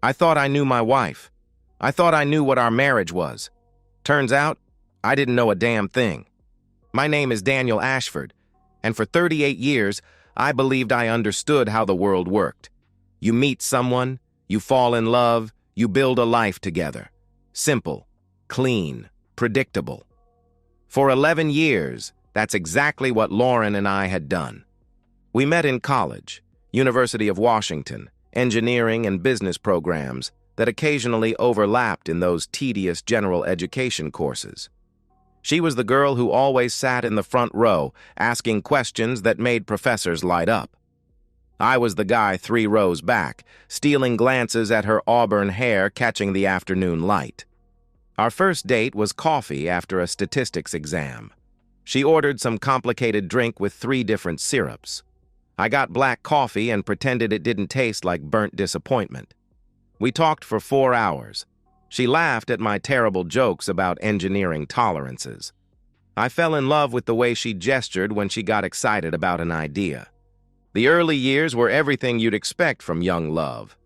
I thought I knew my wife. I thought I knew what our marriage was. Turns out, I didn't know a damn thing. My name is Daniel Ashford, and for 38 years, I believed I understood how the world worked. You meet someone, you fall in love, you build a life together. Simple, clean, predictable. For 11 years, that's exactly what Lauren and I had done. We met in college, University of Washington, engineering and business programs that occasionally overlapped in those tedious general education courses. She was the girl who always sat in the front row, asking questions that made professors light up. I was the guy 3 rows back, stealing glances at her auburn hair catching the afternoon light. Our first date was coffee after a statistics exam. She ordered some complicated drink with 3 different syrups. I got black coffee and pretended it didn't taste like burnt disappointment. We talked for 4 hours. She laughed at my terrible jokes about engineering tolerances. I fell in love with the way she gestured when she got excited about an idea. The early years were everything you'd expect from young love.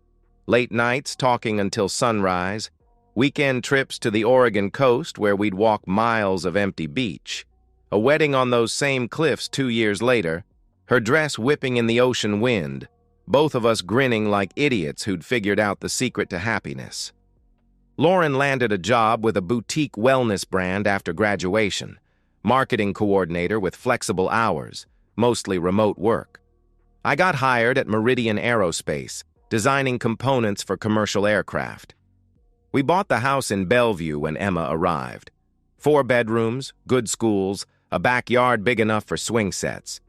Late nights talking until sunrise, weekend trips to the Oregon coast where we'd walk miles of empty beach, a wedding on those same cliffs 2 years later, her dress whipping in the ocean wind, both of us grinning like idiots who'd figured out the secret to happiness. Lauren landed a job with a boutique wellness brand after graduation, marketing coordinator with flexible hours, mostly remote work. I got hired at Meridian Aerospace, designing components for commercial aircraft. We bought the house in Bellevue when Emma arrived. 4 bedrooms, good schools, a backyard big enough for swing sets.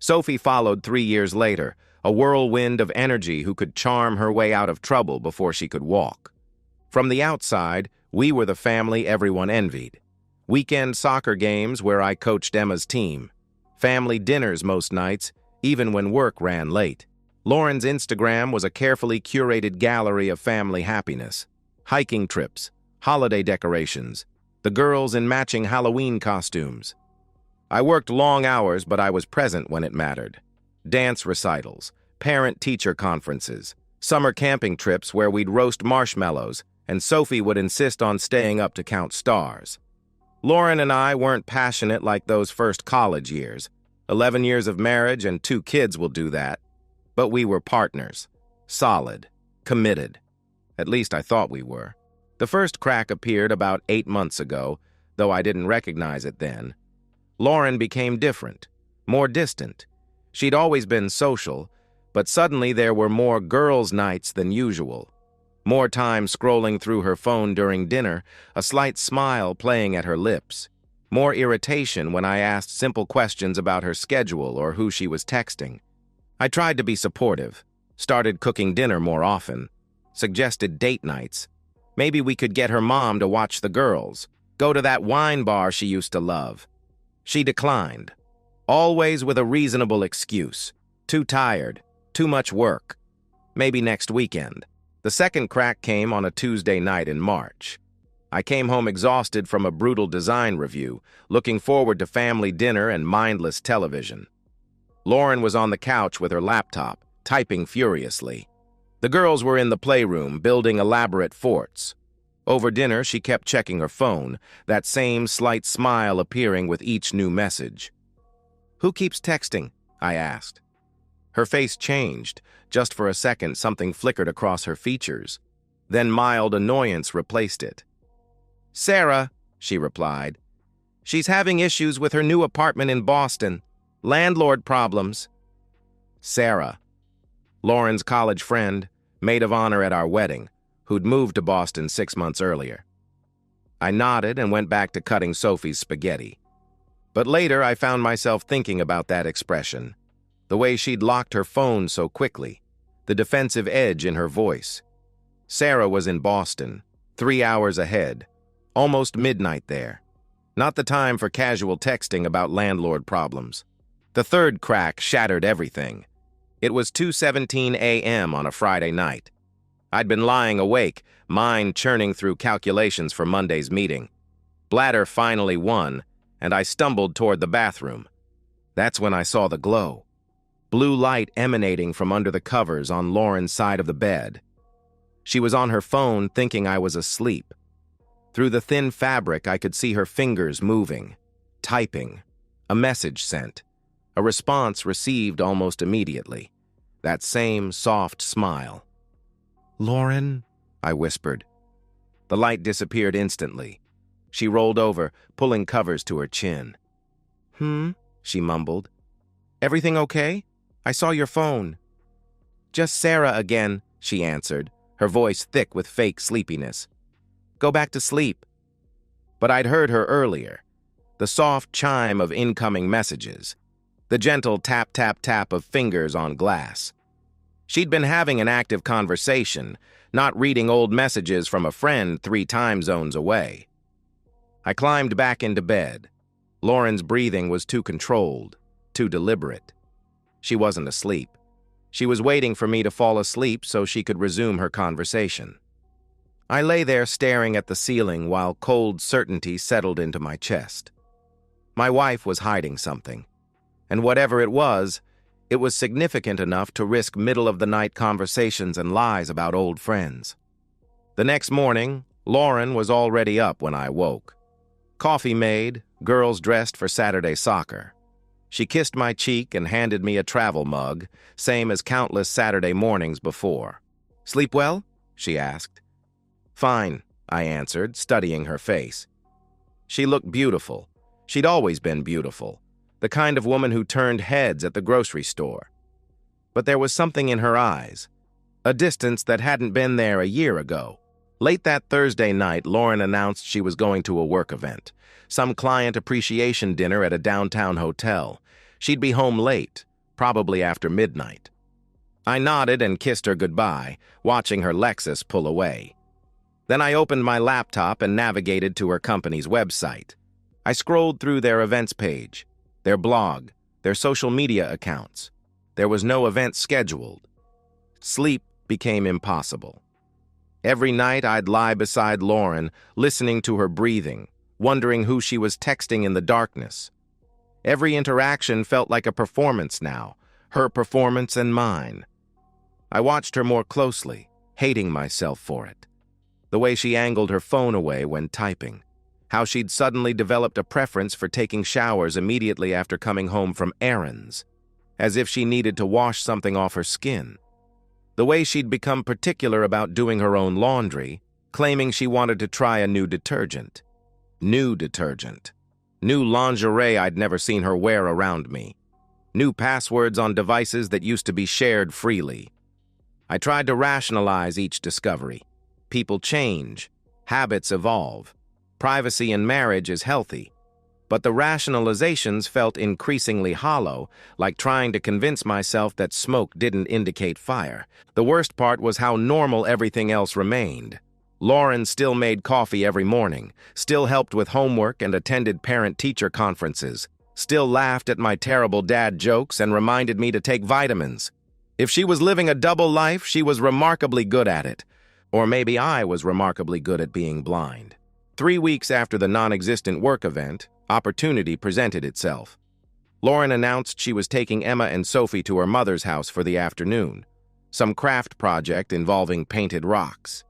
Sophie followed 3 years later, a whirlwind of energy who could charm her way out of trouble before she could walk. From the outside, we were the family everyone envied. Weekend soccer games where I coached Emma's team. Family dinners most nights, even when work ran late. Lauren's Instagram was a carefully curated gallery of family happiness. Hiking trips, holiday decorations, the girls in matching Halloween costumes. I worked long hours, but I was present when it mattered. Dance recitals, parent-teacher conferences, summer camping trips where we'd roast marshmallows, and Sophie would insist on staying up to count stars. Lauren and I weren't passionate like those first college years. 11 years of marriage and 2 kids will do that. But we were partners. Solid. Committed. At least I thought we were. The first crack appeared about 8 months ago, though I didn't recognize it then. Lauren became different, more distant. She'd always been social, but suddenly there were more girls' nights than usual. More time scrolling through her phone during dinner, a slight smile playing at her lips. More irritation when I asked simple questions about her schedule or who she was texting. I tried to be supportive, started cooking dinner more often, suggested date nights. Maybe we could get her mom to watch the girls, go to that wine bar she used to love. She declined, always with a reasonable excuse. Too tired, too much work. Maybe next weekend. The second crack came on a Tuesday night in March. I came home exhausted from a brutal design review, looking forward to family dinner and mindless television. Lauren was on the couch with her laptop, typing furiously. The girls were in the playroom, building elaborate forts. Over dinner, she kept checking her phone, that same slight smile appearing with each new message. "Who keeps texting?" I asked. Her face changed. Just for a second, something flickered across her features. Then mild annoyance replaced it. "Sarah," she replied. "She's having issues with her new apartment in Boston. Landlord problems." Sarah, Lauren's college friend, maid of honor at our wedding, who'd moved to Boston 6 months earlier. I nodded and went back to cutting Sophie's spaghetti. But later I found myself thinking about that expression, the way she'd locked her phone so quickly, the defensive edge in her voice. Sarah was in Boston, 3 hours ahead, almost midnight there. Not the time for casual texting about landlord problems. The third crack shattered everything. It was 2:17 a.m. on a Friday night. I'd been lying awake, mind churning through calculations for Monday's meeting. Bladder finally won, and I stumbled toward the bathroom. That's when I saw the glow. Blue light emanating from under the covers on Lauren's side of the bed. She was on her phone thinking I was asleep. Through the thin fabric, I could see her fingers moving, typing, a message sent, a response received almost immediately. That same soft smile. "Lauren," I whispered. The light disappeared instantly. She rolled over, pulling covers to her chin. She mumbled. "Everything okay? I saw your phone." "Just Sarah again," she answered, her voice thick with fake sleepiness. "Go back to sleep." But I'd heard her earlier. The soft chime of incoming messages. The gentle tap-tap-tap of fingers on glass. She'd been having an active conversation, not reading old messages from a friend 3 time zones away. I climbed back into bed. Lauren's breathing was too controlled, too deliberate. She wasn't asleep. She was waiting for me to fall asleep so she could resume her conversation. I lay there staring at the ceiling while cold certainty settled into my chest. My wife was hiding something, and whatever it was significant enough to risk middle-of-the-night conversations and lies about old friends. The next morning, Lauren was already up when I woke. Coffee made, girls dressed for Saturday soccer. She kissed my cheek and handed me a travel mug, same as countless Saturday mornings before. "Sleep well?" she asked. "Fine," I answered, studying her face. She looked beautiful. She'd always been beautiful, the kind of woman who turned heads at the grocery store. But there was something in her eyes, a distance that hadn't been there a year ago. Late that Thursday night, Lauren announced she was going to a work event, some client appreciation dinner at a downtown hotel. She'd be home late, probably after midnight. I nodded and kissed her goodbye, watching her Lexus pull away. Then I opened my laptop and navigated to her company's website. I scrolled through their events page, their blog, their social media accounts. There was no event scheduled. Sleep became impossible. Every night I'd lie beside Lauren, listening to her breathing, wondering who she was texting in the darkness. Every interaction felt like a performance now, her performance and mine. I watched her more closely, hating myself for it. The way she angled her phone away when typing. How she'd suddenly developed a preference for taking showers immediately after coming home from errands, as if she needed to wash something off her skin. The way she'd become particular about doing her own laundry, claiming she wanted to try a new detergent. New detergent. New lingerie I'd never seen her wear around me. New passwords on devices that used to be shared freely. I tried to rationalize each discovery. People change. Habits evolve. Privacy in marriage is healthy. But the rationalizations felt increasingly hollow, like trying to convince myself that smoke didn't indicate fire. The worst part was how normal everything else remained. Lauren still made coffee every morning, still helped with homework and attended parent-teacher conferences, still laughed at my terrible dad jokes and reminded me to take vitamins. If she was living a double life, she was remarkably good at it. Or maybe I was remarkably good at being blind. 3 weeks after the non-existent work event, opportunity presented itself. Lauren announced she was taking Emma and Sophie to her mother's house for the afternoon, some craft project involving painted rocks.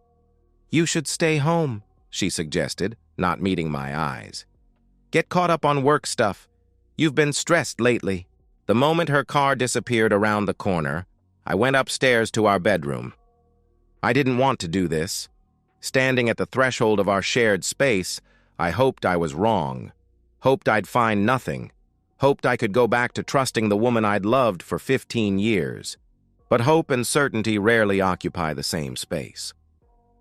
"You should stay home," she suggested, not meeting my eyes. "Get caught up on work stuff. You've been stressed lately." The moment her car disappeared around the corner, I went upstairs to our bedroom. I didn't want to do this. Standing at the threshold of our shared space, I hoped I was wrong. Hoped I'd find nothing. Hoped I could go back to trusting the woman I'd loved for 15 years. But hope and certainty rarely occupy the same space.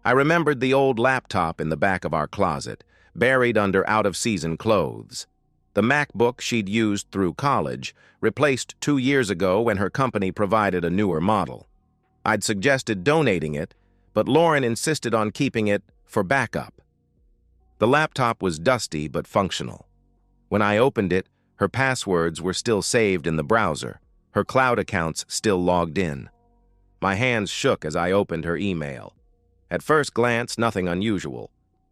I remembered the old laptop in the back of our closet, buried under out-of-season clothes. The MacBook she'd used through college, replaced 2 years ago when her company provided a newer model. I'd suggested donating it, but Lauren insisted on keeping it for backup. The laptop was dusty but functional. When I opened it, her passwords were still saved in the browser, her cloud accounts still logged in. My hands shook as I opened her email. At first glance, nothing unusual.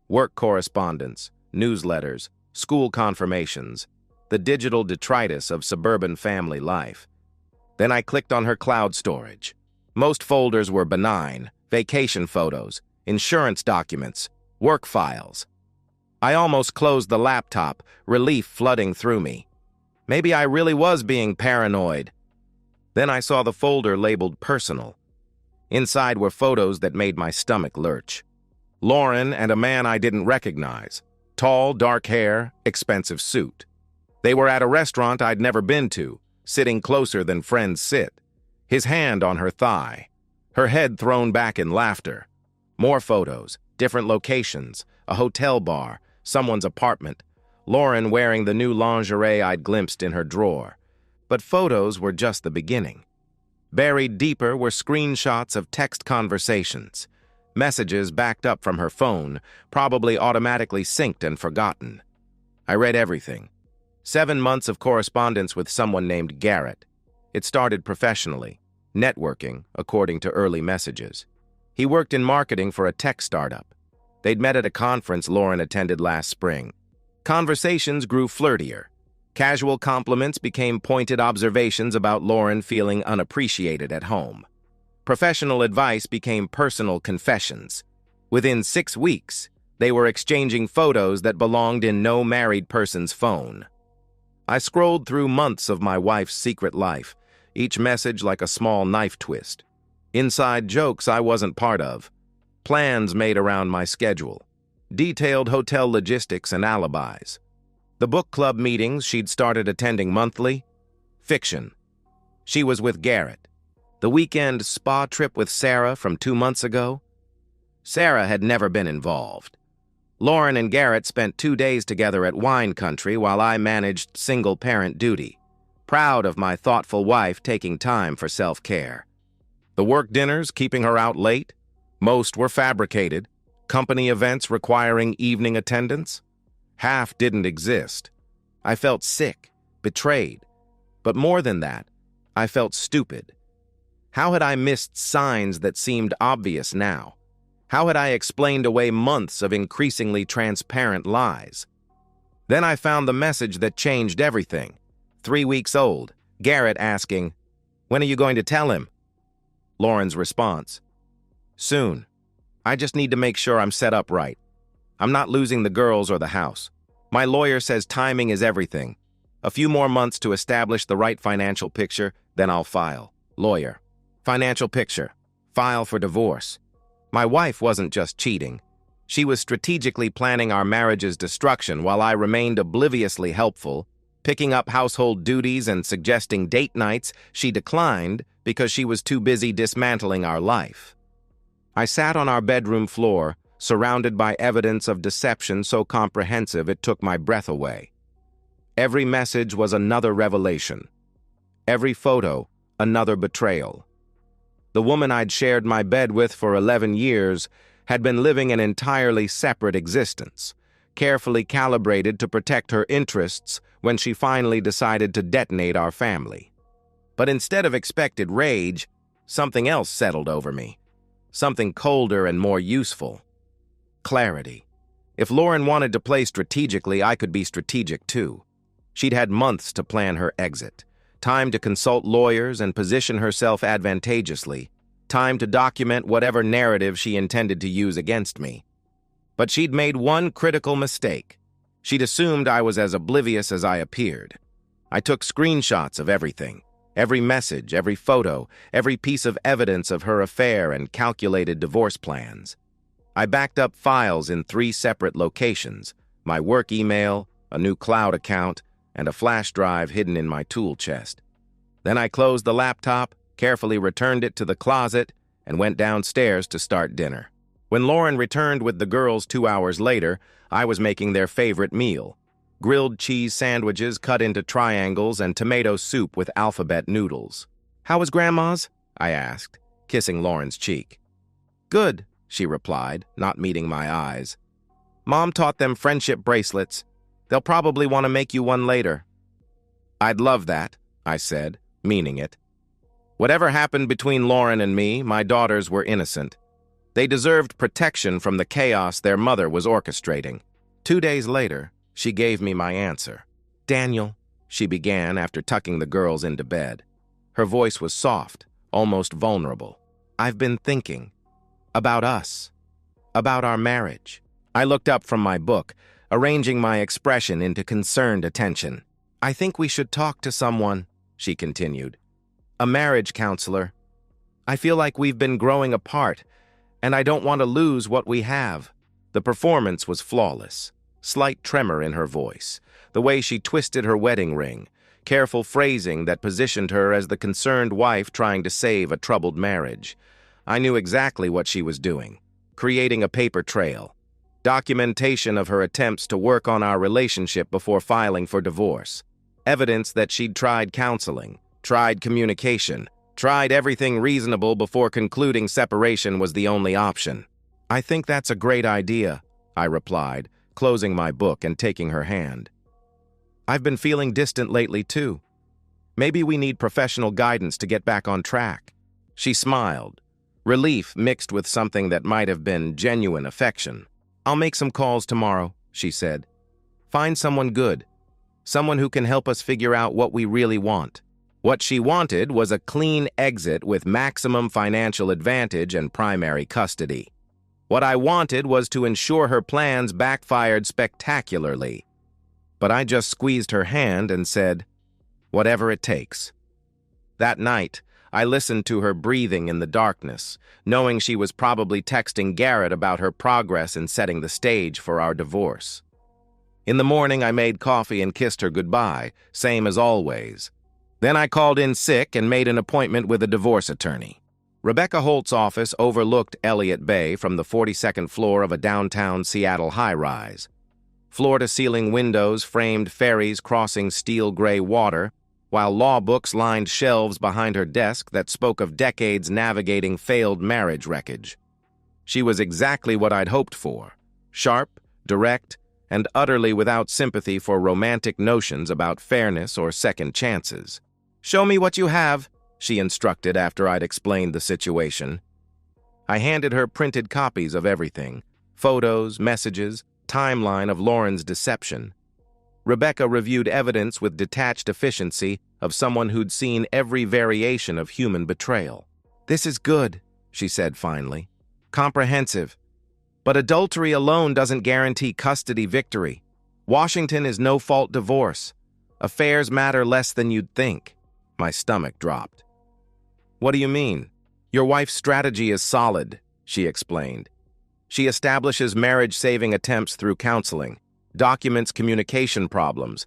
Work correspondence, newsletters, school confirmations, the digital detritus of suburban family life. Then I clicked on her cloud storage. Most folders were benign, vacation photos, insurance documents, work files. I almost closed the laptop, relief flooding through me. Maybe I really was being paranoid. Then I saw the folder labeled personal. Inside were photos that made my stomach lurch. Lauren and a man I didn't recognize. Tall, dark hair, expensive suit. They were at a restaurant I'd never been to, sitting closer than friends sit. His hand on her thigh. Her head thrown back in laughter. More photos, different locations, a hotel bar, someone's apartment. Lauren wearing the new lingerie I'd glimpsed in her drawer. But photos were just the beginning. Buried deeper were screenshots of text conversations. Messages backed up from her phone, probably automatically synced and forgotten. I read everything. 7 months of correspondence with someone named Garrett. It started professionally, networking, according to early messages. He worked in marketing for a tech startup. They'd met at a conference Lauren attended last spring. Conversations grew flirtier. Casual compliments became pointed observations about Lauren feeling unappreciated at home. Professional advice became personal confessions. Within 6 weeks, they were exchanging photos that belonged in no married person's phone. I scrolled through months of my wife's secret life, each message like a small knife twist. Inside jokes I wasn't part of. Plans made around my schedule. Detailed hotel logistics and alibis. The book club meetings she'd started attending monthly. Fiction. She was with Garrett. The weekend spa trip with Sarah from 2 months ago. Sarah had never been involved. Lauren and Garrett spent 2 days together at wine country while I managed single-parent duty. Proud of my thoughtful wife taking time for self-care. The work dinners keeping her out late. Most were fabricated. Company events requiring evening attendance. Half didn't exist. I felt sick, betrayed. But more than that, I felt stupid. How had I missed signs that seemed obvious now? How had I explained away months of increasingly transparent lies? Then I found the message that changed everything. 3 weeks old, Garrett asking, "When are you going to tell him?" Lauren's response, "Soon. I just need to make sure I'm set up right. I'm not losing the girls or the house. My lawyer says timing is everything. A few more months to establish the right financial picture, then I'll file." Lawyer. Financial picture. File for divorce. My wife wasn't just cheating. She was strategically planning our marriage's destruction while I remained obliviously helpful, picking up household duties and suggesting date nights she declined because she was too busy dismantling our life. I sat on our bedroom floor, surrounded by evidence of deception so comprehensive it took my breath away. Every message was another revelation. Every photo, another betrayal. The woman I'd shared my bed with for 11 years had been living an entirely separate existence, carefully calibrated to protect her interests when she finally decided to detonate our family. But instead of expected rage, something else settled over me. Something colder and more useful. Clarity. If Lauren wanted to play strategically, I could be strategic too. She'd had months to plan her exit. Time to consult lawyers and position herself advantageously. Time to document whatever narrative she intended to use against me. But she'd made one critical mistake. She'd assumed I was as oblivious as I appeared. I took screenshots of everything. Every message, every photo, every piece of evidence of her affair and calculated divorce plans. I backed up files in 3 separate locations, my work email, a new cloud account, and a flash drive hidden in my tool chest. Then I closed the laptop, carefully returned it to the closet, and went downstairs to start dinner. When Lauren returned with the girls 2 hours later, I was making their favorite meal. Grilled cheese sandwiches cut into triangles and tomato soup with alphabet noodles. "How was Grandma's?" I asked, kissing Lauren's cheek. "Good," she replied, not meeting my eyes. "Mom taught them friendship bracelets. They'll probably want to make you one later." "I'd love that," I said, meaning it. Whatever happened between Lauren and me, my daughters were innocent. They deserved protection from the chaos their mother was orchestrating. 2 days later, she gave me my answer. "Daniel," she began after tucking the girls into bed. Her voice was soft, almost vulnerable. "I've been thinking. About us. About our marriage. I looked up from my book, arranging my expression into concerned attention. I think we should talk to someone, she continued. A marriage counselor. I feel like we've been growing apart, and I don't want to lose what we have. The performance was flawless. Slight tremor in her voice, the way she twisted her wedding ring, careful phrasing that positioned her as the concerned wife trying to save a troubled marriage. I knew exactly what she was doing, creating a paper trail, documentation of her attempts to work on our relationship before filing for divorce, evidence that she'd tried counseling, tried communication, tried everything reasonable before concluding separation was the only option. I think that's a great idea, I replied, closing my book and taking her hand. I've been feeling distant lately, too. Maybe we need professional guidance to get back on track. She smiled, relief mixed with something that might have been genuine affection. I'll make some calls tomorrow, she said. Find someone good, someone who can help us figure out what we really want. What she wanted was a clean exit with maximum financial advantage and primary custody. What I wanted was to ensure her plans backfired spectacularly. But I just squeezed her hand and said, whatever it takes. That night, I listened to her breathing in the darkness, knowing she was probably texting Garrett about her progress in setting the stage for our divorce. In the morning, I made coffee and kissed her goodbye, same as always. Then I called in sick and made an appointment with a divorce attorney. Rebecca Holt's office overlooked Elliott Bay from the 42nd floor of a downtown Seattle high-rise. Floor-to-ceiling windows framed ferries crossing steel-gray water, while law books lined shelves behind her desk that spoke of decades navigating failed marriage wreckage. She was exactly what I'd hoped for, sharp, direct, and utterly without sympathy for romantic notions about fairness or second chances. "Show me what you have," she instructed after I'd explained the situation. I handed her printed copies of everything, photos, messages, timeline of Lauren's deception. Rebecca reviewed evidence with detached efficiency of someone who'd seen every variation of human betrayal. "This is good," she said finally. "Comprehensive. But adultery alone doesn't guarantee custody victory. Washington is no-fault divorce. Affairs matter less than you'd think." My stomach dropped. "What do you mean?" "Your wife's strategy is solid," she explained. "She establishes marriage-saving attempts through counseling, documents communication problems,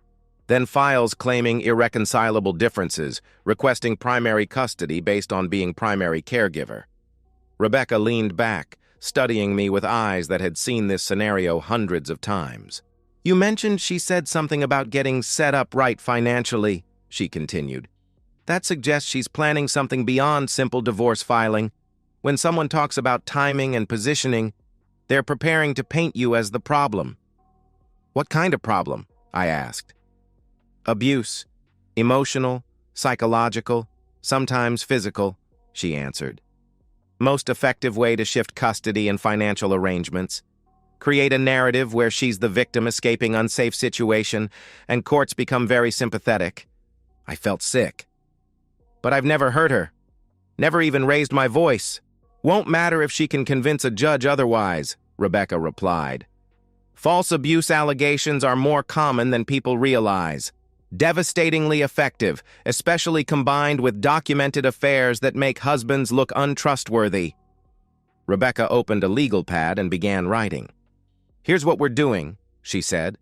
then files claiming irreconcilable differences, requesting primary custody based on being primary caregiver." Rebecca leaned back, studying me with eyes that had seen this scenario hundreds of times. "You mentioned she said something about getting set up right financially," she continued. "That suggests she's planning something beyond simple divorce filing. When someone talks about timing and positioning, they're preparing to paint you as the problem." "What kind of problem?" I asked. "Abuse. Emotional, psychological, sometimes physical," she answered. "Most effective way to shift custody and financial arrangements. Create a narrative where she's the victim escaping unsafe situation, and courts become very sympathetic." I felt sick. "But I've never hurt her. Never even raised my voice. Won't matter if she can convince a judge otherwise," Rebecca replied. "False abuse allegations are more common than people realize. Devastatingly effective, especially combined with documented affairs that make husbands look untrustworthy." Rebecca opened a legal pad and began writing. "Here's what we're doing," she said.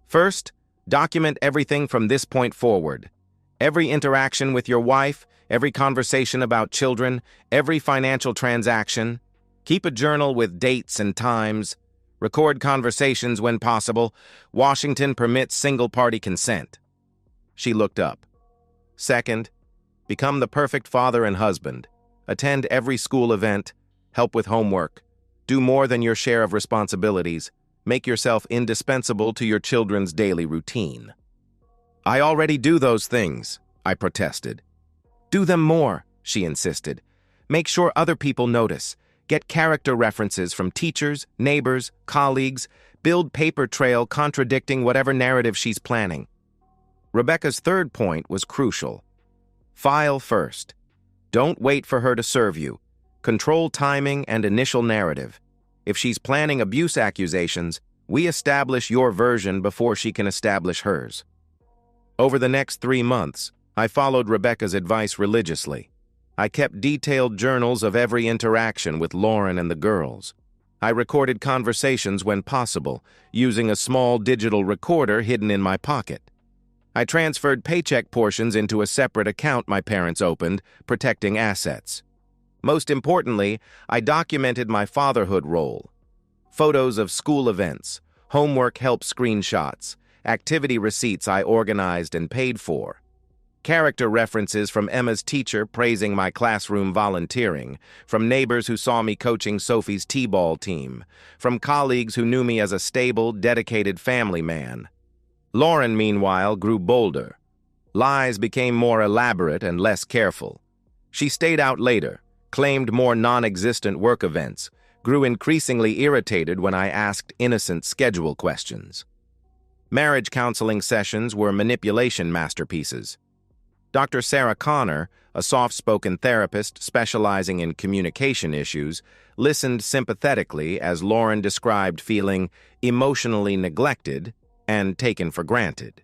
"First, document everything from this point forward. Every interaction with your wife, every conversation about children, every financial transaction. Keep a journal with dates and times. Record conversations when possible. Washington permits single-party consent." She looked up. "Second, become the perfect father and husband. Attend every school event. Help with homework. Do more than your share of responsibilities. Make yourself indispensable to your children's daily routine." "I already do those things," I protested. "Do them more," she insisted. "Make sure other people notice. Get character references from teachers, neighbors, colleagues. Build paper trail contradicting whatever narrative she's planning." Rebecca's third point was crucial. File first. Don't wait for her to serve you. Control timing and initial narrative. If she's planning abuse accusations, we establish your version before she can establish hers. Over the next 3 months, I followed Rebecca's advice religiously. I kept detailed journals of every interaction with Lauren and the girls. I recorded conversations when possible, using a small digital recorder hidden in my pocket. I transferred paycheck portions into a separate account my parents opened, protecting assets. Most importantly, I documented my fatherhood role. Photos of school events, homework help screenshots, activity receipts I organized and paid for. Character references from Emma's teacher praising my classroom volunteering, from neighbors who saw me coaching Sophie's t-ball team, from colleagues who knew me as a stable, dedicated family man. Lauren, meanwhile, grew bolder. Lies became more elaborate and less careful. She stayed out later, claimed more non-existent work events, grew increasingly irritated when I asked innocent schedule questions. Marriage counseling sessions were manipulation masterpieces. Dr. Sarah Connor, a soft-spoken therapist specializing in communication issues, listened sympathetically as Lauren described feeling emotionally neglected and taken for granted.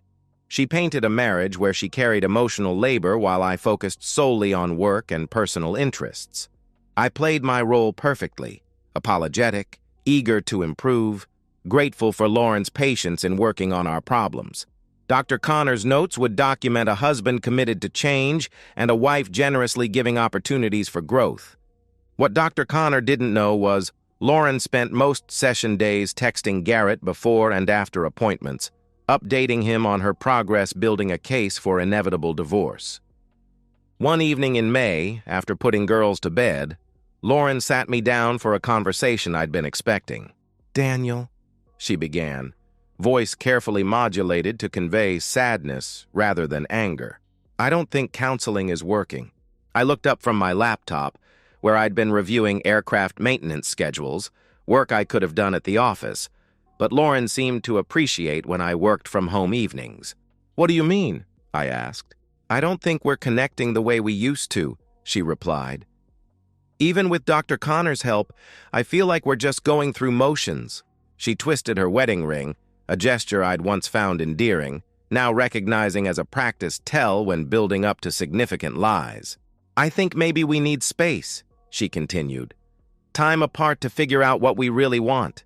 She painted a marriage where she carried emotional labor while I focused solely on work and personal interests. I played my role perfectly, apologetic, eager to improve, grateful for Lauren's patience in working on our problems. Dr. Connor's notes would document a husband committed to change and a wife generously giving opportunities for growth. What Dr. Connor didn't know was Lauren spent most session days texting Garrett before and after appointments, updating him on her progress building a case for inevitable divorce. One evening in May, after putting girls to bed, Lauren sat me down for a conversation I'd been expecting. "Daniel," she began, voice carefully modulated to convey sadness rather than anger. "I don't think counseling is working." I looked up from my laptop, where I'd been reviewing aircraft maintenance schedules, work I could have done at the office, but Lauren seemed to appreciate when I worked from home evenings. "What do you mean?" I asked. "I don't think we're connecting the way we used to," she replied. "Even with Dr. Connor's help, I feel like we're just going through motions." She twisted her wedding ring, a gesture I'd once found endearing, now recognizing as a practiced tell when building up to significant lies. "I think maybe we need space," she continued. "Time apart to figure out what we really want."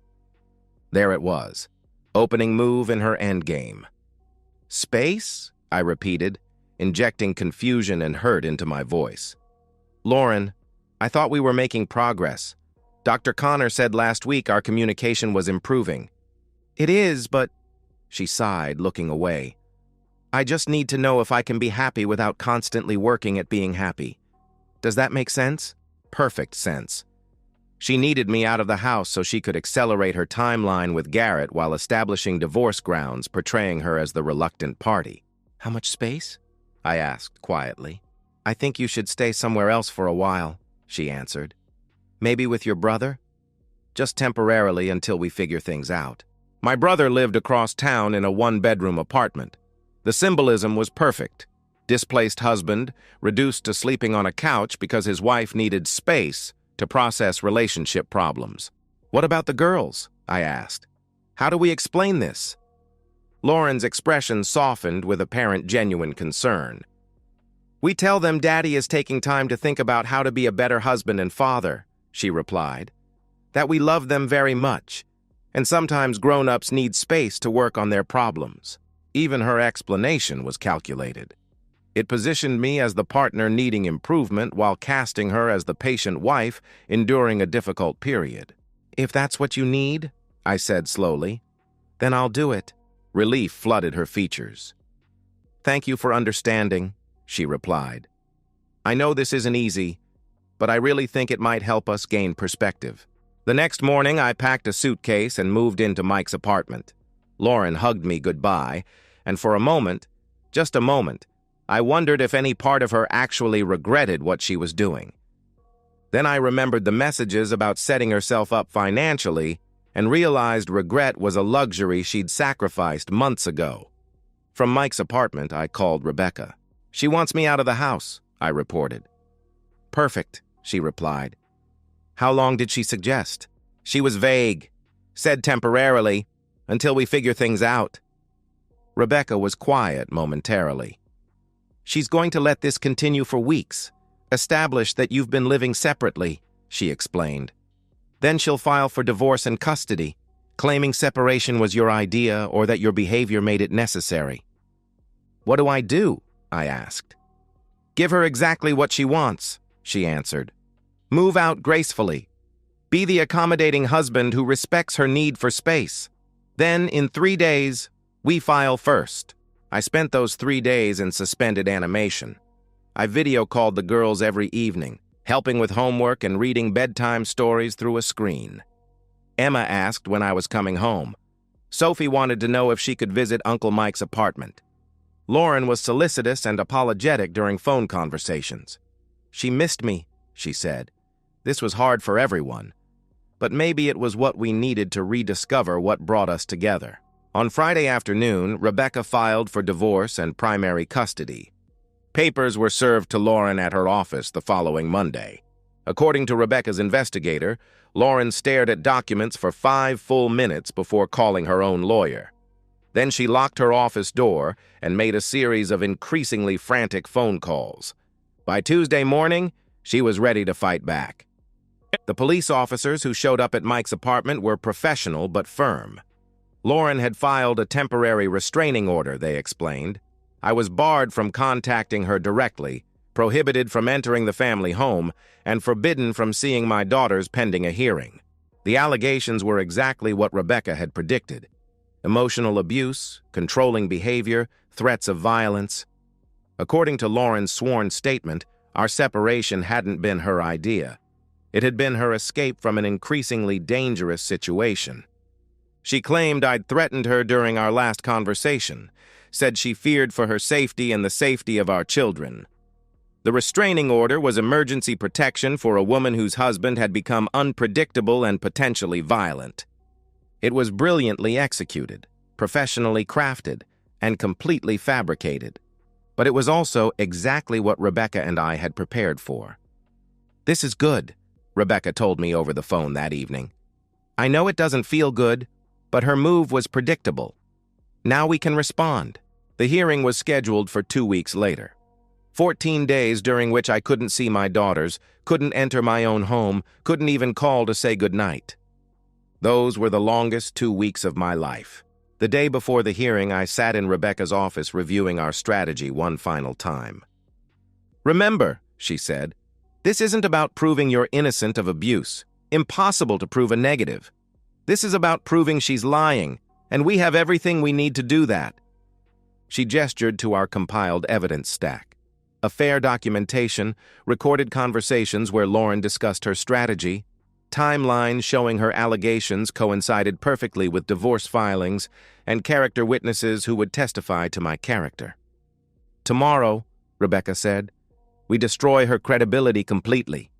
There it was, opening move in her endgame. "Space?" I repeated, injecting confusion and hurt into my voice. "Lauren, I thought we were making progress. Dr. Connor said last week our communication was improving." "It is, but—" she sighed, looking away. "I just need to know if I can be happy without constantly working at being happy. Does that make sense?" Perfect sense. She needed me out of the house so she could accelerate her timeline with Garrett while establishing divorce grounds, portraying her as the reluctant party. "How much space?" I asked quietly. "I think you should stay somewhere else for a while," she answered. "Maybe with your brother? Just temporarily until we figure things out." My brother lived across town in a one-bedroom apartment. The symbolism was perfect. Displaced husband, reduced to sleeping on a couch because his wife needed space to process relationship problems. "What about the girls?" I asked. "How do we explain this?" Lauren's expression softened with apparent genuine concern. "We tell them Daddy is taking time to think about how to be a better husband and father," she replied. "That we love them very much, and sometimes grown-ups need space to work on their problems." Even her explanation was calculated. It positioned me as the partner needing improvement while casting her as the patient wife enduring a difficult period. "If that's what you need," I said slowly, "then I'll do it." Relief flooded her features. "Thank you for understanding," she replied. "I know this isn't easy, but I really think it might help us gain perspective." The next morning, I packed a suitcase and moved into Mike's apartment. Lauren hugged me goodbye, and for a moment, just a moment, I wondered if any part of her actually regretted what she was doing. Then I remembered the messages about setting herself up financially and realized regret was a luxury she'd sacrificed months ago. From Mike's apartment, I called Rebecca. "She wants me out of the house," I reported. "Perfect," she replied. How long did she suggest? She was vague. Said temporarily, until we figure things out. Rebecca was quiet momentarily. She's going to let this continue for weeks. Establish that you've been living separately, she explained. Then she'll file for divorce and custody, claiming separation was your idea or that your behavior made it necessary. What do I do? I asked. Give her exactly what she wants, she answered. Move out gracefully. Be the accommodating husband who respects her need for space. Then, in 3 days, we file first. I spent those 3 days in suspended animation. I video called the girls every evening, helping with homework and reading bedtime stories through a screen. Emma asked when I was coming home. Sophie wanted to know if she could visit Uncle Mike's apartment. Lauren was solicitous and apologetic during phone conversations. She missed me, she said. This was hard for everyone. But maybe it was what we needed to rediscover what brought us together. On Friday afternoon, Rebecca filed for divorce and primary custody. Papers were served to Lauren at her office the following Monday. According to Rebecca's investigator, Lauren stared at documents for 5 full minutes before calling her own lawyer. Then she locked her office door and made a series of increasingly frantic phone calls. By Tuesday morning, she was ready to fight back. The police officers who showed up at Mike's apartment were professional but firm. Lauren had filed a temporary restraining order, they explained. I was barred from contacting her directly, prohibited from entering the family home, and forbidden from seeing my daughters pending a hearing. The allegations were exactly what Rebecca had predicted. Emotional abuse, controlling behavior, threats of violence. According to Lauren's sworn statement, our separation hadn't been her idea. It had been her escape from an increasingly dangerous situation. She claimed I'd threatened her during our last conversation, said she feared for her safety and the safety of our children. The restraining order was emergency protection for a woman whose husband had become unpredictable and potentially violent. It was brilliantly executed, professionally crafted, and completely fabricated. But it was also exactly what Rebecca and I had prepared for. This is good, Rebecca told me over the phone that evening. I know it doesn't feel good, but her move was predictable. Now we can respond. The hearing was scheduled for 2 weeks later. 14 days during which I couldn't see my daughters, couldn't enter my own home, couldn't even call to say goodnight. Those were the longest 2 weeks of my life. The day before the hearing, I sat in Rebecca's office reviewing our strategy one final time. Remember, she said, this isn't about proving you're innocent of abuse. Impossible to prove a negative. This is about proving she's lying, and we have everything we need to do that. She gestured to our compiled evidence stack. A fair documentation, recorded conversations where Lauren discussed her strategy, timelines showing her allegations coincided perfectly with divorce filings, and character witnesses who would testify to my character. Tomorrow, Rebecca said, we destroy her credibility completely.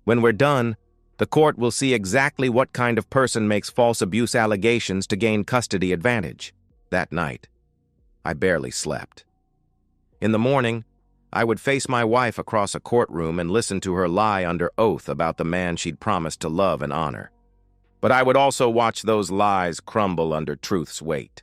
When we're done, the court will see exactly what kind of person makes false abuse allegations to gain custody advantage. That night, I barely slept. In the morning, I would face my wife across a courtroom and listen to her lie under oath about the man she'd promised to love and honor. But I would also watch those lies crumble under truth's weight.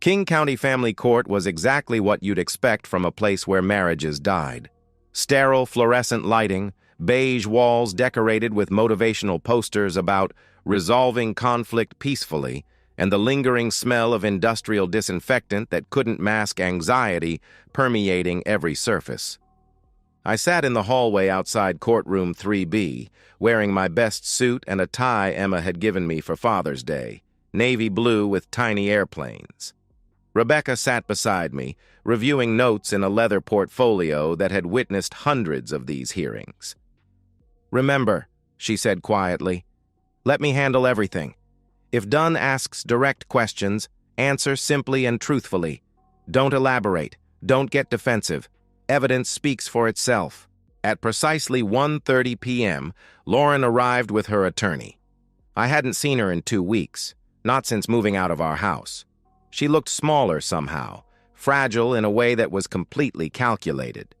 King County Family Court was exactly what you'd expect from a place where marriages died. Sterile fluorescent lighting, beige walls decorated with motivational posters about resolving conflict peacefully, and the lingering smell of industrial disinfectant that couldn't mask anxiety permeating every surface. I sat in the hallway outside courtroom 3B, wearing my best suit and a tie Emma had given me for Father's Day, navy blue with tiny airplanes. Rebecca sat beside me, reviewing notes in a leather portfolio that had witnessed hundreds of these hearings. Remember, she said quietly, let me handle everything. If Dunn asks direct questions, answer simply and truthfully. Don't elaborate. Don't get defensive. Evidence speaks for itself. At precisely 1:30 p.m., Lauren arrived with her attorney. I hadn't seen her in 2 weeks, not since moving out of our house. She looked smaller somehow, fragile in a way that was completely calculated.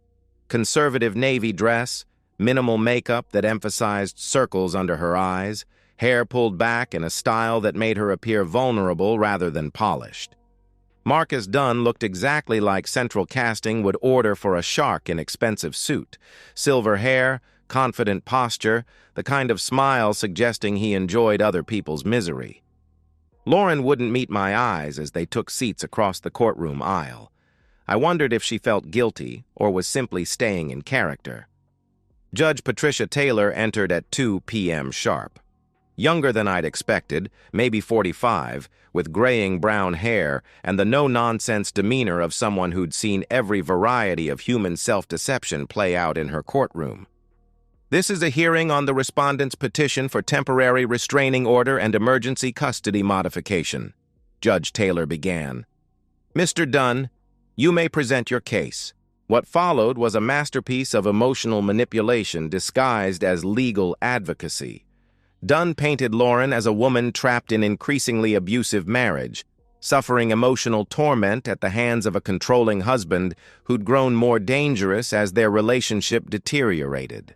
Conservative navy dress, minimal makeup that emphasized circles under her eyes, hair pulled back in a style that made her appear vulnerable rather than polished. Marcus Dunn looked exactly like Central Casting would order for a shark in expensive suit. Silver hair, confident posture, the kind of smile suggesting he enjoyed other people's misery. Lauren wouldn't meet my eyes as they took seats across the courtroom aisle. I wondered if she felt guilty or was simply staying in character. Judge Patricia Taylor entered at 2 p.m. sharp. Younger than I'd expected, maybe 45, with graying brown hair and the no-nonsense demeanor of someone who'd seen every variety of human self-deception play out in her courtroom. This is a hearing on the respondent's petition for temporary restraining order and emergency custody modification, Judge Taylor began. Mr. Dunn, you may present your case. What followed was a masterpiece of emotional manipulation disguised as legal advocacy. Dunn painted Lauren as a woman trapped in increasingly abusive marriage, suffering emotional torment at the hands of a controlling husband who'd grown more dangerous as their relationship deteriorated.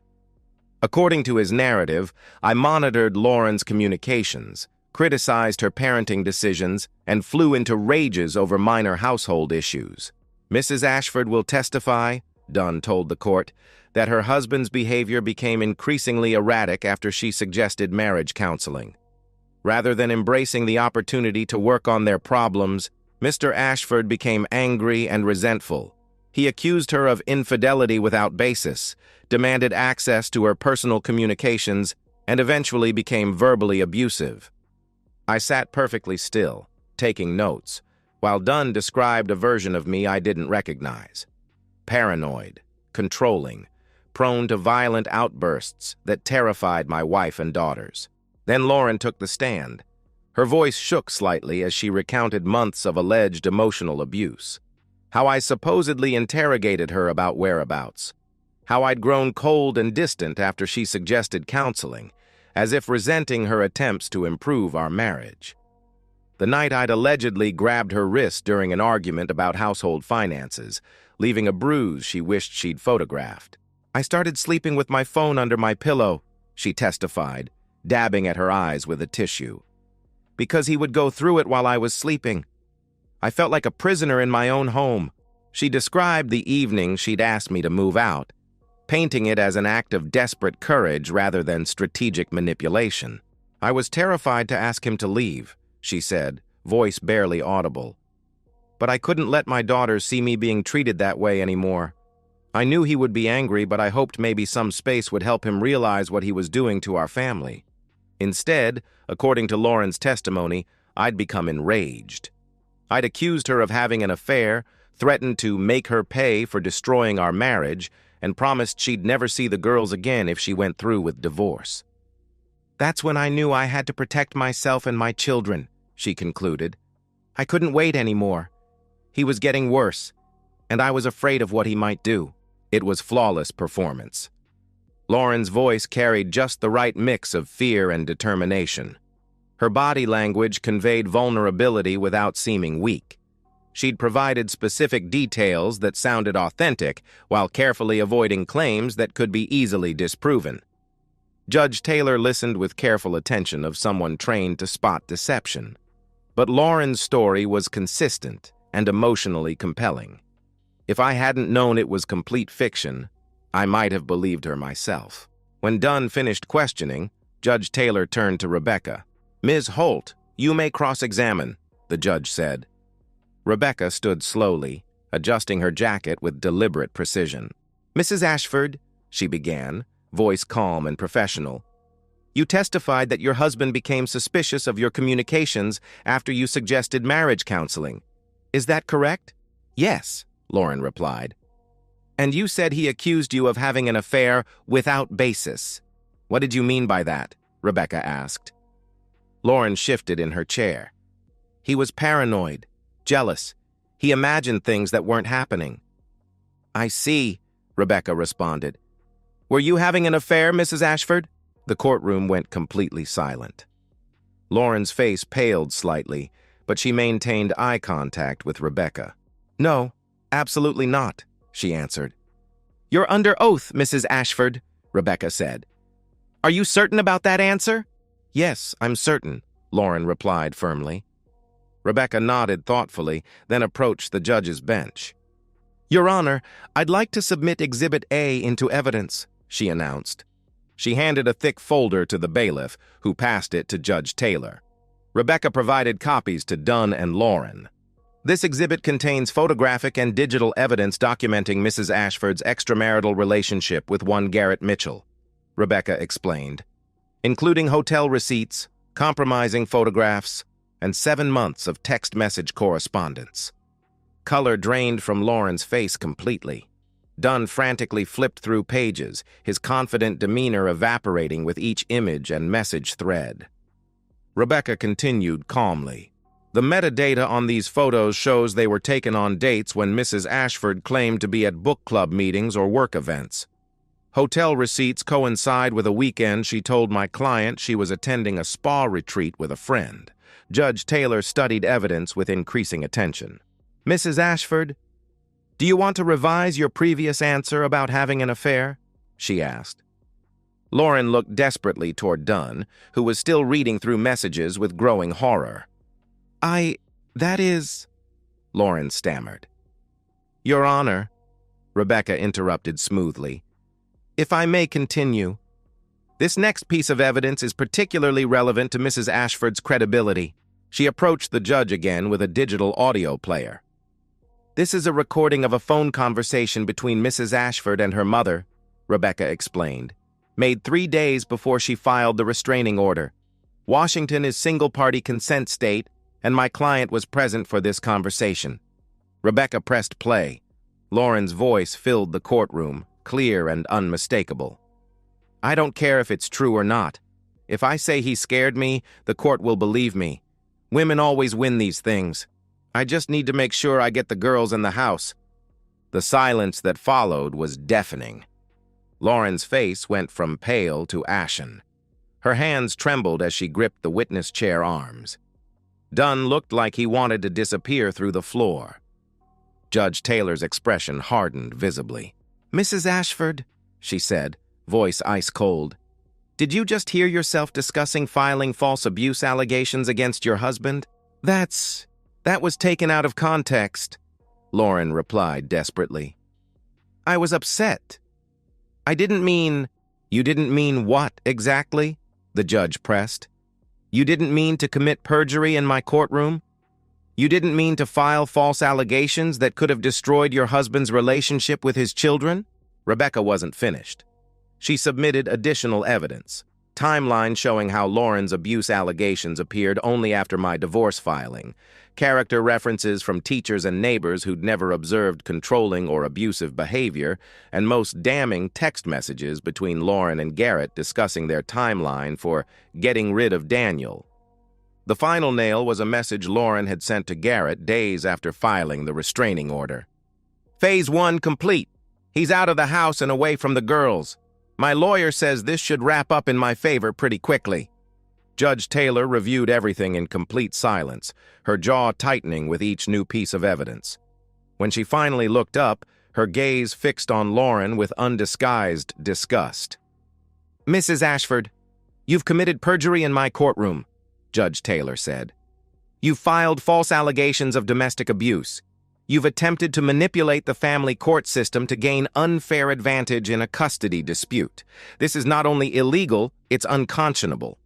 According to his narrative, I monitored Lauren's communications, criticized her parenting decisions, and flew into rages over minor household issues. Mrs. Ashford will testify, Dunn told the court, that her husband's behavior became increasingly erratic after she suggested marriage counseling. Rather than embracing the opportunity to work on their problems, Mr. Ashford became angry and resentful. He accused her of infidelity without basis, demanded access to her personal communications, and eventually became verbally abusive. I sat perfectly still, taking notes, while Dunn described a version of me I didn't recognize. Paranoid, controlling, prone to violent outbursts that terrified my wife and daughters. Then Lauren took the stand. Her voice shook slightly as she recounted months of alleged emotional abuse. How I supposedly interrogated her about whereabouts. How I'd grown cold and distant after she suggested counseling, as if resenting her attempts to improve our marriage. The night I'd allegedly grabbed her wrist during an argument about household finances, leaving a bruise she wished she'd photographed. I started sleeping with my phone under my pillow, she testified, dabbing at her eyes with a tissue. Because he would go through it while I was sleeping. I felt like a prisoner in my own home. She described the evening she'd asked me to move out, painting it as an act of desperate courage rather than strategic manipulation. I was terrified to ask him to leave, she said, voice barely audible. But I couldn't let my daughters see me being treated that way anymore. I knew he would be angry, but I hoped maybe some space would help him realize what he was doing to our family. Instead, according to Lauren's testimony, I'd become enraged. I'd accused her of having an affair, threatened to make her pay for destroying our marriage, and promised she'd never see the girls again if she went through with divorce. That's when I knew I had to protect myself and my children, she concluded. I couldn't wait anymore. He was getting worse, and I was afraid of what he might do. It was flawless performance. Lauren's voice carried just the right mix of fear and determination. Her body language conveyed vulnerability without seeming weak. She'd provided specific details that sounded authentic while carefully avoiding claims that could be easily disproven. Judge Taylor listened with careful attention of someone trained to spot deception. But Lauren's story was consistent and emotionally compelling. If I hadn't known it was complete fiction, I might have believed her myself. When Dunn finished questioning, Judge Taylor turned to Rebecca. Ms. Holt, you may cross-examine, the judge said. Rebecca stood slowly, adjusting her jacket with deliberate precision. Mrs. Ashford, she began, voice calm and professional. You testified that your husband became suspicious of your communications after you suggested marriage counseling. Is that correct? Yes, Lauren replied. And you said he accused you of having an affair without basis. What did you mean by that? Rebecca asked. Lauren shifted in her chair. He was paranoid, jealous. He imagined things that weren't happening. I see, Rebecca responded. Were you having an affair, Mrs. Ashford? The courtroom went completely silent. Lauren's face paled slightly, but she maintained eye contact with Rebecca. No, absolutely not, she answered. You're under oath, Mrs. Ashford, Rebecca said. "Are you certain about that answer?" "Yes, I'm certain," Lauren replied firmly. Rebecca nodded thoughtfully, then approached the judge's bench. "Your Honor, I'd like to submit Exhibit A into evidence," she announced. She handed a thick folder to the bailiff, who passed it to Judge Taylor. Rebecca provided copies to Dunn and Lauren. "This exhibit contains photographic and digital evidence documenting Mrs. Ashford's extramarital relationship with one Garrett Mitchell," Rebecca explained, "including hotel receipts, compromising photographs, and 7 months of text message correspondence." Color drained from Lauren's face completely. Dunn frantically flipped through pages, his confident demeanor evaporating with each image and message thread. Rebecca continued calmly. "The metadata on these photos shows they were taken on dates when Mrs. Ashford claimed to be at book club meetings or work events. Hotel receipts coincide with a weekend she told my client she was attending a spa retreat with a friend." Judge Taylor studied evidence with increasing attention. "Mrs. Ashford, do you want to revise your previous answer about having an affair?" she asked. Lauren looked desperately toward Dunn, who was still reading through messages with growing horror. That is," Lauren stammered. "Your Honor," Rebecca interrupted smoothly, "if I may continue. This next piece of evidence is particularly relevant to Mrs. Ashford's credibility." She approached the judge again with a digital audio player. "This is a recording of a phone conversation between Mrs. Ashford and her mother," Rebecca explained, "made 3 days before she filed the restraining order. Washington is single-party consent state, and my client was present for this conversation." Rebecca pressed play. Lauren's voice filled the courtroom, clear and unmistakable. "I don't care if it's true or not. If I say he scared me, the court will believe me. Women always win these things. I just need to make sure I get the girls in the house." The silence that followed was deafening. Lauren's face went from pale to ashen. Her hands trembled as she gripped the witness chair arms. Dunn looked like he wanted to disappear through the floor. Judge Taylor's expression hardened visibly. "Mrs. Ashford," she said, voice ice-cold, "did you just hear yourself discussing filing false abuse allegations against your husband?" That was taken out of context," Lauren replied desperately. "I was upset. I didn't mean—" "You didn't mean what, exactly?" the judge pressed. "You didn't mean to commit perjury in my courtroom? You didn't mean to file false allegations that could have destroyed your husband's relationship with his children?" Rebecca wasn't finished. She submitted additional evidence, timeline showing how Lauren's abuse allegations appeared only after my divorce filing, character references from teachers and neighbors who'd never observed controlling or abusive behavior, and most damning text messages between Lauren and Garrett discussing their timeline for getting rid of Daniel. The final nail was a message Lauren had sent to Garrett days after filing the restraining order. "Phase 1 complete. He's out of the house and away from the girls. My lawyer says this should wrap up in my favor pretty quickly." Judge Taylor reviewed everything in complete silence, her jaw tightening with each new piece of evidence. When she finally looked up, her gaze fixed on Lauren with undisguised disgust. "Mrs. Ashford, you've committed perjury in my courtroom," Judge Taylor said. "You've filed false allegations of domestic abuse. You've attempted to manipulate the family court system to gain unfair advantage in a custody dispute. This is not only illegal, it's unconscionable."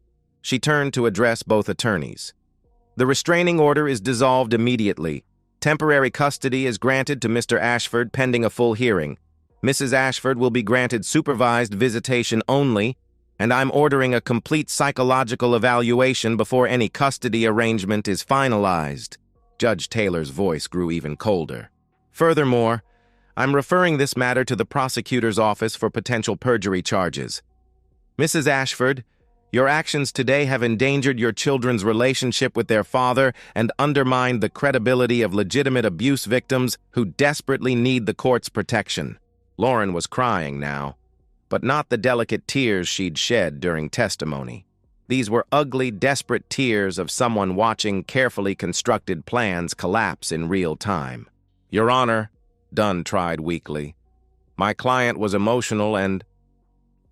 She turned to address both attorneys. "The restraining order is dissolved immediately. Temporary custody is granted to Mr. Ashford pending a full hearing. Mrs. Ashford will be granted supervised visitation only, and I'm ordering a complete psychological evaluation before any custody arrangement is finalized." Judge Taylor's voice grew even colder. "Furthermore, I'm referring this matter to the prosecutor's office for potential perjury charges. Mrs. Ashford, your actions today have endangered your children's relationship with their father and undermined the credibility of legitimate abuse victims who desperately need the court's protection." Lauren was crying now, but not the delicate tears she'd shed during testimony. These were ugly, desperate tears of someone watching carefully constructed plans collapse in real time. "Your Honor," Dunn tried weakly, "my client was emotional and—"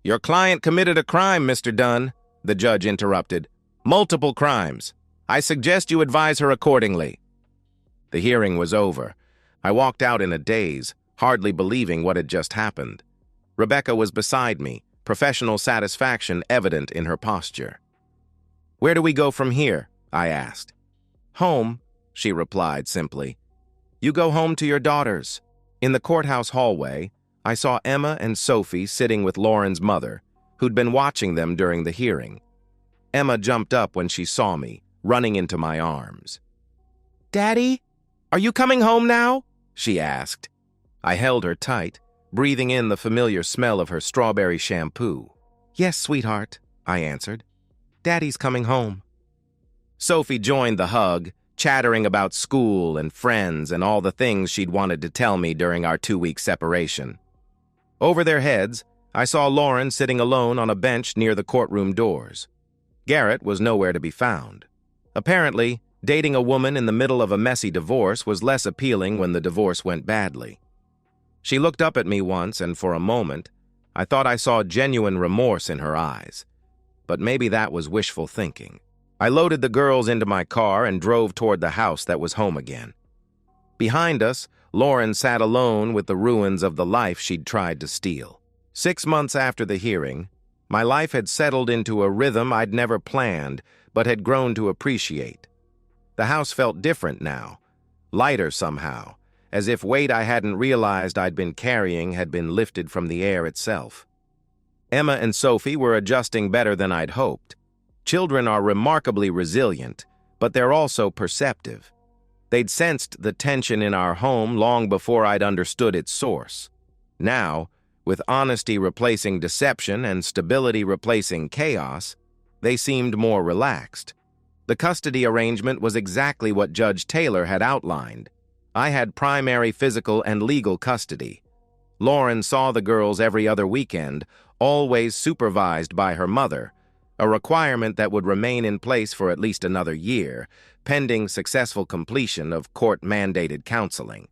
Your client committed a crime, Mr. Dunn, the judge interrupted. Multiple crimes. I suggest you advise her accordingly. The hearing was over. I walked out in a daze, hardly believing what had just happened. Rebecca was beside me, professional satisfaction evident in her posture. Where do we go from here? I asked. Home, she replied simply. You go home to your daughters. In the courthouse hallway, I saw Emma and Sophie sitting with Lauren's mother, who'd been watching them during the hearing. Emma jumped up when she saw me, running into my arms. Daddy, are you coming home now? She asked. I held her tight, breathing in the familiar smell of her strawberry shampoo. Yes, sweetheart, I answered. Daddy's coming home. Sophie joined the hug, chattering about school and friends and all the things she'd wanted to tell me during our 2-week separation. Over their heads, I saw Lauren sitting alone on a bench near the courtroom doors. Garrett was nowhere to be found. Apparently, dating a woman in the middle of a messy divorce was less appealing when the divorce went badly. She looked up at me once, and for a moment, I thought I saw genuine remorse in her eyes. But maybe that was wishful thinking. I loaded the girls into my car and drove toward the house that was home again. Behind us, Lauren sat alone with the ruins of the life she'd tried to steal. 6 months after the hearing, my life had settled into a rhythm I'd never planned, but had grown to appreciate. The house felt different now, lighter somehow, as if weight I hadn't realized I'd been carrying had been lifted from the air itself. Emma and Sophie were adjusting better than I'd hoped. Children are remarkably resilient, but they're also perceptive. They'd sensed the tension in our home long before I'd understood its source. Now, with honesty replacing deception and stability replacing chaos, they seemed more relaxed. The custody arrangement was exactly what Judge Taylor had outlined. I had primary physical and legal custody. Lauren saw the girls every other weekend, always supervised by her mother, a requirement that would remain in place for at least another year, pending successful completion of court-mandated counseling.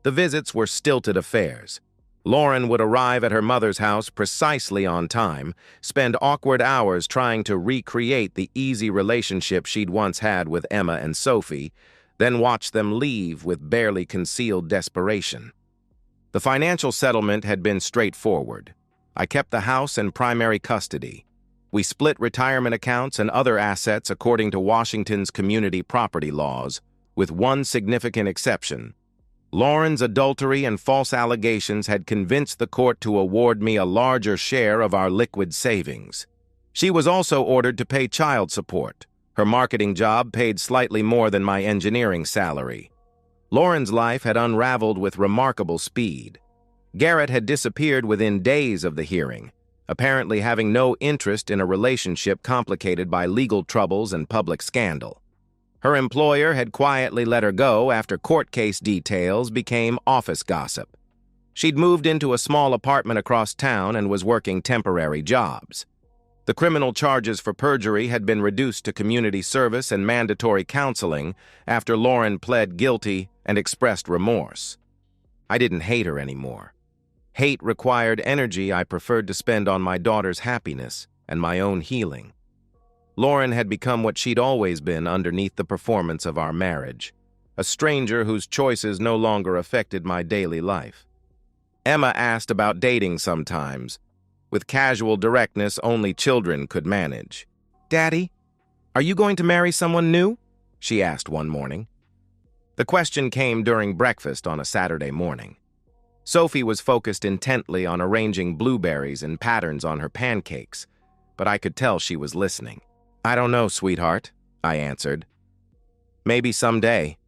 The visits were stilted affairs. Lauren would arrive at her mother's house precisely on time, spend awkward hours trying to recreate the easy relationship she'd once had with Emma and Sophie, then watch them leave with barely concealed desperation. The financial settlement had been straightforward. I kept the house in primary custody. We split retirement accounts and other assets according to Washington's community property laws, with one significant exception. Lauren's adultery and false allegations had convinced the court to award me a larger share of our liquid savings. She was also ordered to pay child support. Her marketing job paid slightly more than my engineering salary. Lauren's life had unraveled with remarkable speed. Garrett had disappeared within days of the hearing, apparently having no interest in a relationship complicated by legal troubles and public scandal. Her employer had quietly let her go after court case details became office gossip. She'd moved into a small apartment across town and was working temporary jobs. The criminal charges for perjury had been reduced to community service and mandatory counseling after Lauren pled guilty and expressed remorse. I didn't hate her anymore. Hate required energy I preferred to spend on my daughter's happiness and my own healing. Lauren had become what she'd always been underneath the performance of our marriage, a stranger whose choices no longer affected my daily life. Emma asked about dating sometimes, with casual directness only children could manage. "Daddy, are you going to marry someone new?" she asked one morning. The question came during breakfast on a Saturday morning. Sophie was focused intently on arranging blueberries and patterns on her pancakes, but I could tell she was listening. "I don't know, sweetheart," I answered. "Maybe someday."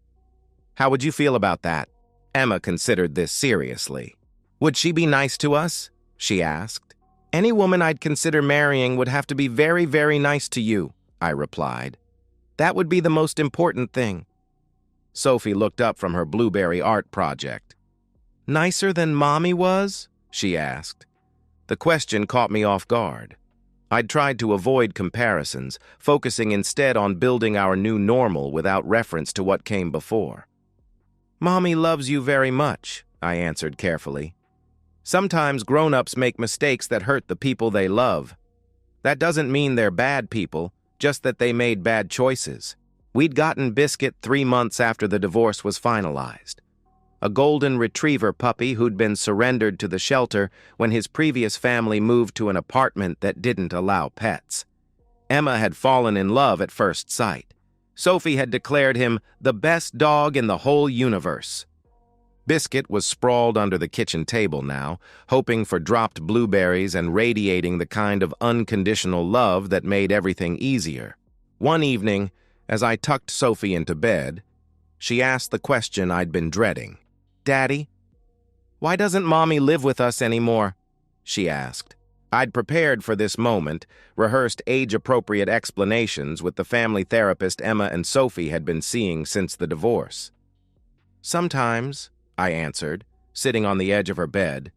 "How would you feel about that?" Emma considered this seriously. "Would she be nice to us?" she asked. "Any woman I'd consider marrying would have to be very, very nice to you," I replied. "That would be the most important thing." Sophie looked up from her blueberry art project. "Nicer than Mommy was?" she asked. The question caught me off guard. I'd tried to avoid comparisons, focusing instead on building our new normal without reference to what came before. "Mommy loves you very much," I answered carefully. Sometimes grown-ups make mistakes that hurt the people they love. That doesn't mean they're bad people, just that they made bad choices. We'd gotten Biscuit 3 months after the divorce was finalized. A golden retriever puppy who'd been surrendered to the shelter when his previous family moved to an apartment that didn't allow pets. Emma had fallen in love at first sight. Sophie had declared him the best dog in the whole universe. Biscuit was sprawled under the kitchen table now, hoping for dropped blueberries and radiating the kind of unconditional love that made everything easier. One evening, as I tucked Sophie into bed, she asked the question I'd been dreading. "Daddy, why doesn't Mommy live with us anymore?" she asked. I'd prepared for this moment, rehearsed age-appropriate explanations with the family therapist Emma and Sophie had been seeing since the divorce. "Sometimes," I answered, sitting on the edge of her bed,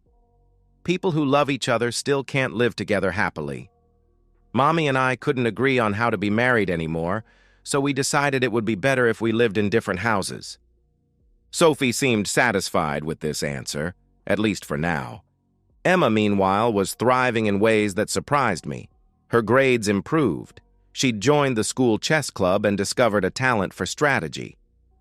"people who love each other still can't live together happily. Mommy and I couldn't agree on how to be married anymore, so we decided it would be better if we lived in different houses." Sophie seemed satisfied with this answer, at least for now. Emma, meanwhile, was thriving in ways that surprised me. Her grades improved. She'd joined the school chess club and discovered a talent for strategy.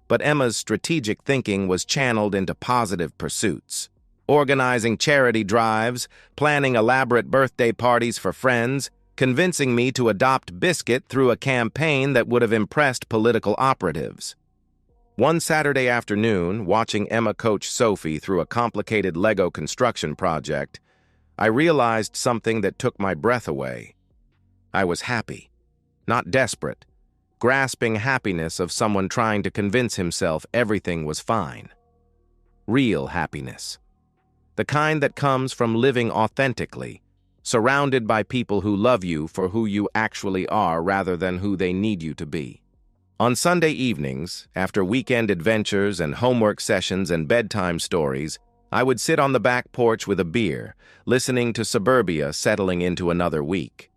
But Emma's strategic thinking was channeled into positive pursuits. Organizing charity drives, planning elaborate birthday parties for friends, convincing me to adopt Biscuit through a campaign that would have impressed political operatives. One Saturday afternoon, watching Emma coach Sophie through a complicated Lego construction project, I realized something that took my breath away. I was happy, not desperate, grasping happiness of someone trying to convince himself everything was fine. Real happiness. The kind that comes from living authentically, surrounded by people who love you for who you actually are rather than who they need you to be. On Sunday evenings, after weekend adventures and homework sessions and bedtime stories, I would sit on the back porch with a beer, listening to suburbia settling into another week.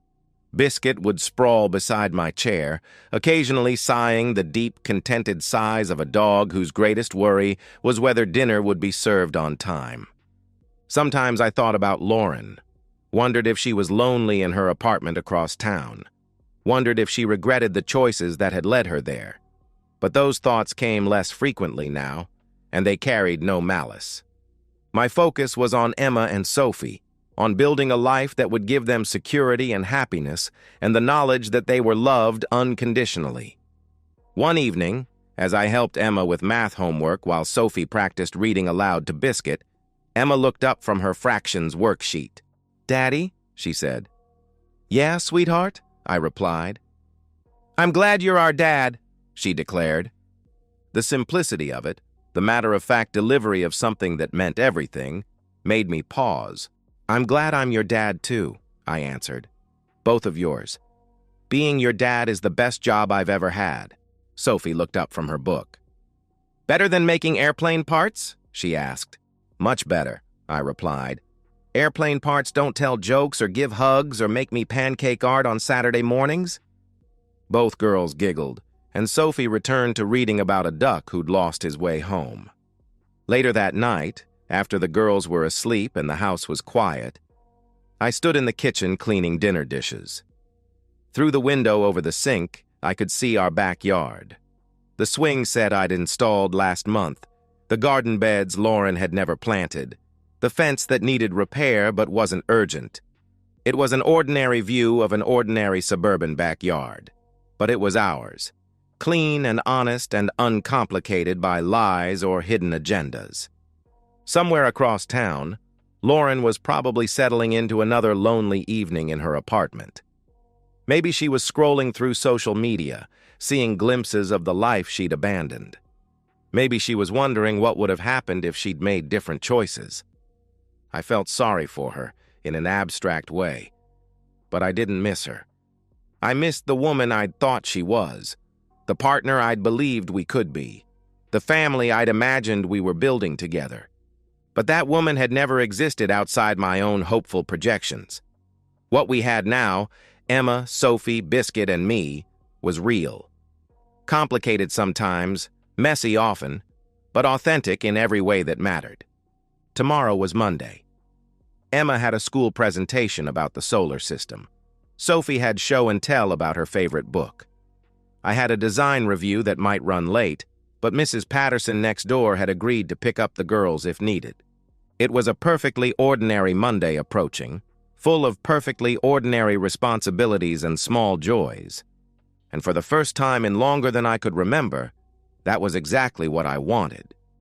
Biscuit would sprawl beside my chair, occasionally sighing the deep, contented sighs of a dog whose greatest worry was whether dinner would be served on time. Sometimes I thought about Lauren, wondered if she was lonely in her apartment across town, wondered if she regretted the choices that had led her there. But those thoughts came less frequently now, and they carried no malice. My focus was on Emma and Sophie, on building a life that would give them security and happiness, and the knowledge that they were loved unconditionally. One evening, as I helped Emma with math homework while Sophie practiced reading aloud to Biscuit, Emma looked up from her fractions worksheet. "Daddy?" she said. "Yeah, sweetheart?" I replied. "I'm glad you're our dad," she declared. The simplicity of it, the matter-of-fact delivery of something that meant everything, made me pause. "I'm glad I'm your dad, too," I answered. "Both of yours. Being your dad is the best job I've ever had." Sophie looked up from her book. "Better than making airplane parts?" she asked. "Much better," I replied. "Airplane parts don't tell jokes or give hugs or make me pancake art on Saturday mornings?" Both girls giggled, and Sophie returned to reading about a duck who'd lost his way home. Later that night, after the girls were asleep and the house was quiet, I stood in the kitchen cleaning dinner dishes. Through the window over the sink, I could see our backyard. The swing set I'd installed last month, the garden beds Lauren had never planted, the fence that needed repair but wasn't urgent. It was an ordinary view of an ordinary suburban backyard, but it was ours, clean and honest and uncomplicated by lies or hidden agendas. Somewhere across town, Lauren was probably settling into another lonely evening in her apartment. Maybe she was scrolling through social media, seeing glimpses of the life she'd abandoned. Maybe she was wondering what would have happened if she'd made different choices. I felt sorry for her, in an abstract way. But I didn't miss her. I missed the woman I'd thought she was, the partner I'd believed we could be, the family I'd imagined we were building together. But that woman had never existed outside my own hopeful projections. What we had now, Emma, Sophie, Biscuit, and me, was real. Complicated sometimes, messy often, but authentic in every way that mattered. Tomorrow was Monday. Emma had a school presentation about the solar system. Sophie had show and tell about her favorite book. I had a design review that might run late, but Mrs. Patterson next door had agreed to pick up the girls if needed. It was a perfectly ordinary Monday approaching, full of perfectly ordinary responsibilities and small joys. And for the first time in longer than I could remember, that was exactly what I wanted.